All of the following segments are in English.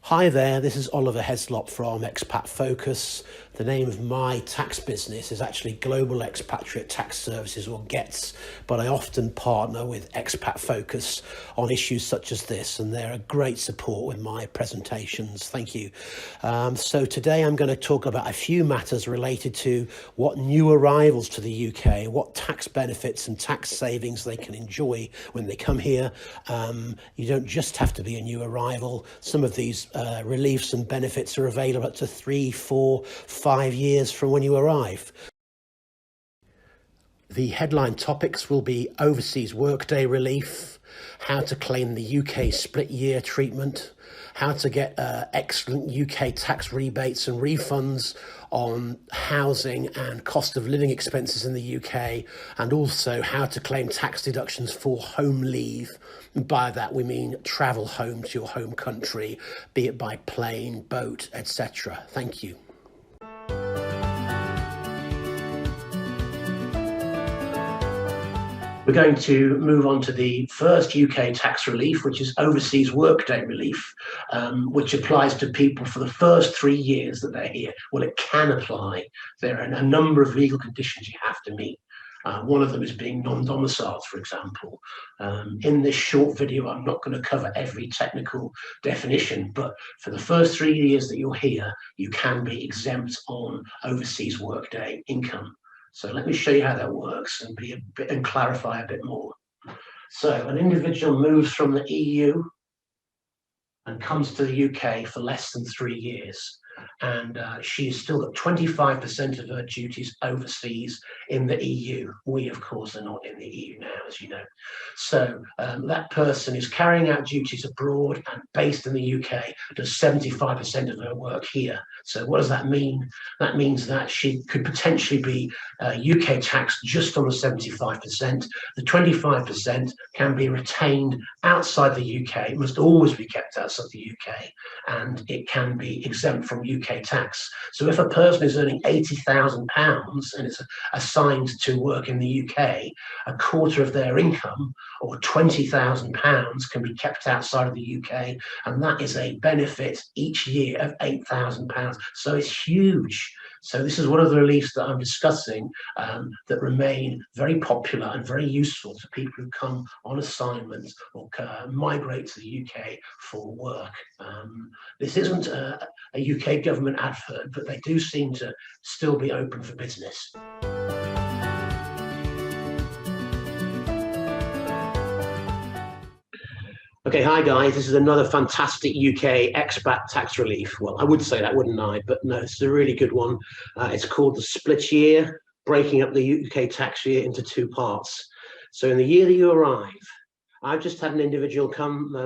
Hi there, this is Oliver Heslop from Expat Focus. The name of my tax business is actually Global Expatriate Tax Services, or GETS, but I often partner with Expat Focus on issues such as this, and they're a great support with my presentations. Thank you. So today I'm going to talk about a few matters related to what new arrivals to the UK, what tax benefits and tax savings they can enjoy when they come here. You don't just have to be a new arrival. Some of these reliefs and benefits are available up to 3, 4, 5 years from when you arrive. The headline topics will be overseas workday relief, how to claim the UK split year treatment, how to get excellent UK tax rebates and refunds on housing and cost of living expenses in the UK, and also how to claim tax deductions for home leave. And by that we mean travel home to your home country, be it by plane, boat, etc. Thank you. We're going to move on to the first UK tax relief, which is overseas workday relief, which applies to people for the first 3 years that they're here. Well, it can apply. There are a number of legal conditions you have to meet. One of them is being non-domiciled, for example. In this short video, I'm not going to cover every technical definition, but for the first 3 years that you're here, you can be exempt on overseas workday income. So let me show you how that works and clarify a bit more. So an individual moves from the EU and comes to the UK for less than 3 years. And she's still got 25% of her duties overseas in the EU. We, of course, are not in the EU now, as you know. So that person is carrying out duties abroad and based in the UK, does 75% of her work here. So what does that mean? That means that she could potentially be UK taxed just on the 75%. The 25% can be retained outside the UK. It must always be kept outside the UK, and it can be exempt from UK tax. So if a person is earning £80,000 and it's assigned to work in the UK, a quarter of their income, or £20,000, can be kept outside of the UK, and that is a benefit each year of £8,000. So it's huge. So this is one of the reliefs that I'm discussing that remain very popular and very useful to people who come on assignment or migrate to the UK for work. This isn't a UK government advert, but they do seem to still be open for business. Okay, hi guys, this is another fantastic UK expat tax relief. Well, I would say that, wouldn't I? But no, it's a really good one. It's called the split year, breaking up the UK tax year into 2 parts. So in the year that you arrive, I've just had an individual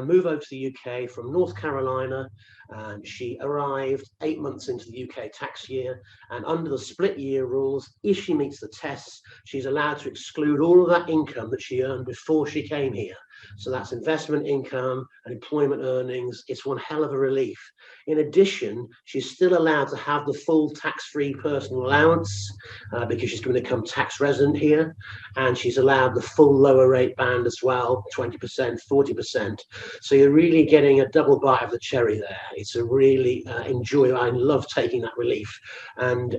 move over to the UK from North Carolina, and she arrived 8 months into the UK tax year, and under the split year rules, if she meets the tests, she's allowed to exclude all of that income that she earned before she came here. So that's investment income and employment earnings. It's one hell of a relief. In addition, she's still allowed to have the full tax-free personal allowance because she's going to become tax resident here, and she's allowed the full lower rate band as well, 20%, 40%. So you're really getting a double bite of the cherry there. It's a really enjoyable. I love taking that relief. And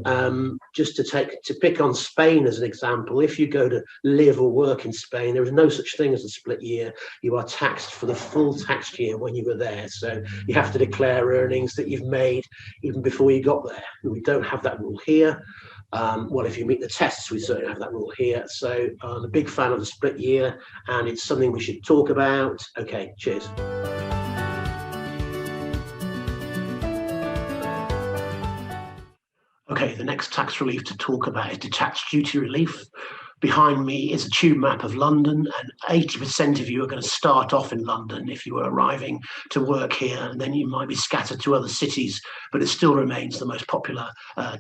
just to pick on Spain as an example, if you go to live or work in Spain, there is no such thing as a split year. You are taxed for the full tax year when you were there. So you have to declare earnings that you've made even before you got there. We don't have that rule here. Well, if you meet the tests, we certainly have that rule here. So I'm a big fan of the split year, and it's something we should talk about. Okay, cheers. Okay, the next tax relief to talk about is detached duty relief. Behind me is a tube map of London, and 80% of you are going to start off in London if you are arriving to work here, and then you might be scattered to other cities, but it still remains the most popular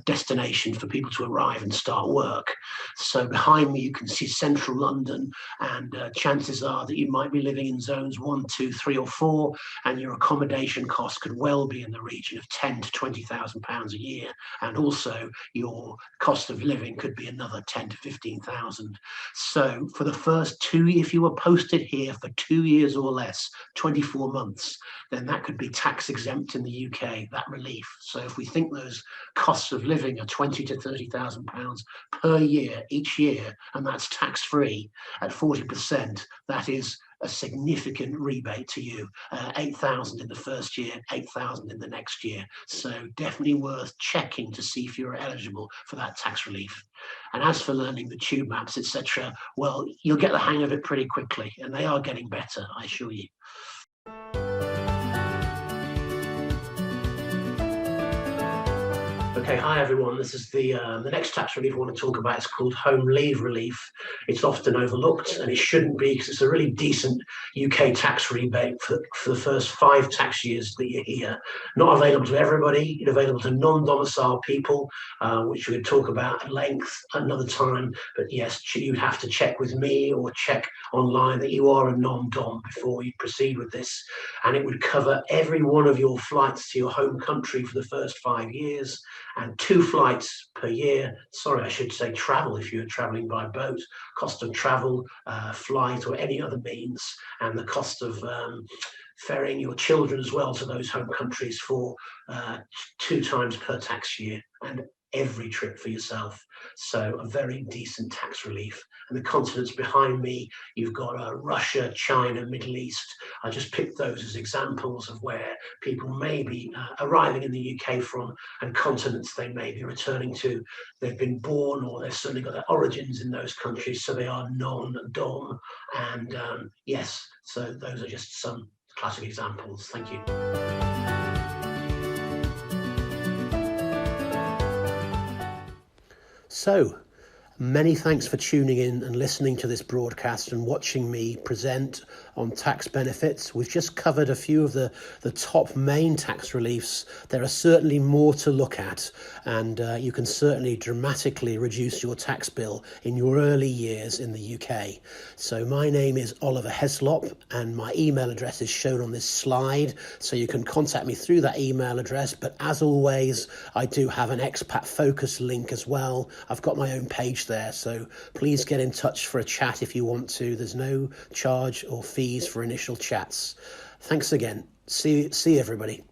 destination for people to arrive and start work. So behind me you can see central London, and chances are that you might be living in zones 1, 2, 3 or 4, and your accommodation costs could well be in the region of £10,000 to £20,000 a year, and also your cost of living could be another 10,000 to 15,000. 30,000. So for the first if you were posted here for 2 years or less, 24 months, then that could be tax exempt in the UK, that relief. So if we think those costs of living are 20 to 30,000 pounds per year, each year, and that's tax free at 40%, that is a significant rebate to you. 8,000 in the first year, 8,000 in the next year. So definitely worth checking to see if you're eligible for that tax relief. And as for learning the tube maps, etc., well, you'll get the hang of it pretty quickly, and they are getting better, I assure you. Okay, hi everyone. This is the next tax relief I want to talk about. It's called home leave relief. It's often overlooked, and it shouldn't be, because it's a really decent UK tax rebate for the first 5 tax years that you're here. Not available to everybody. It's available to non-domicile people, which we could talk about at length another time. But yes, you'd have to check with me or check online that you are a non-dom before you proceed with this. And it would cover every one of your flights to your home country for the first 5 years, and 2 flights per year. Sorry, I should say travel if you're traveling by boat. Cost of travel, flight, or any other means, and the cost of ferrying your children as well to those home countries for 2 times per tax year, and every trip for yourself. So a very decent tax relief. And the continents behind me, you've got Russia, China, Middle East. I just picked those as examples of where people may be arriving in the UK from, and continents they may be returning to. They've been born, or they've certainly got their origins in those countries, so they are non-dom. And yes, so those are just some classic examples. Thank you. So, many thanks for tuning in and listening to this broadcast and watching me present on tax benefits. We've just covered a few of the top main tax reliefs. There are certainly more to look at, and you can certainly dramatically reduce your tax bill in your early years in the UK. So my name is Oliver Heslop, and my email address is shown on this slide, so you can contact me through that email address. But as always, I do have an Expat Focus link as well. I've got my own page there, so please get in touch for a chat if you want to. There's no charge or fees for initial chats. Thanks again. See you everybody.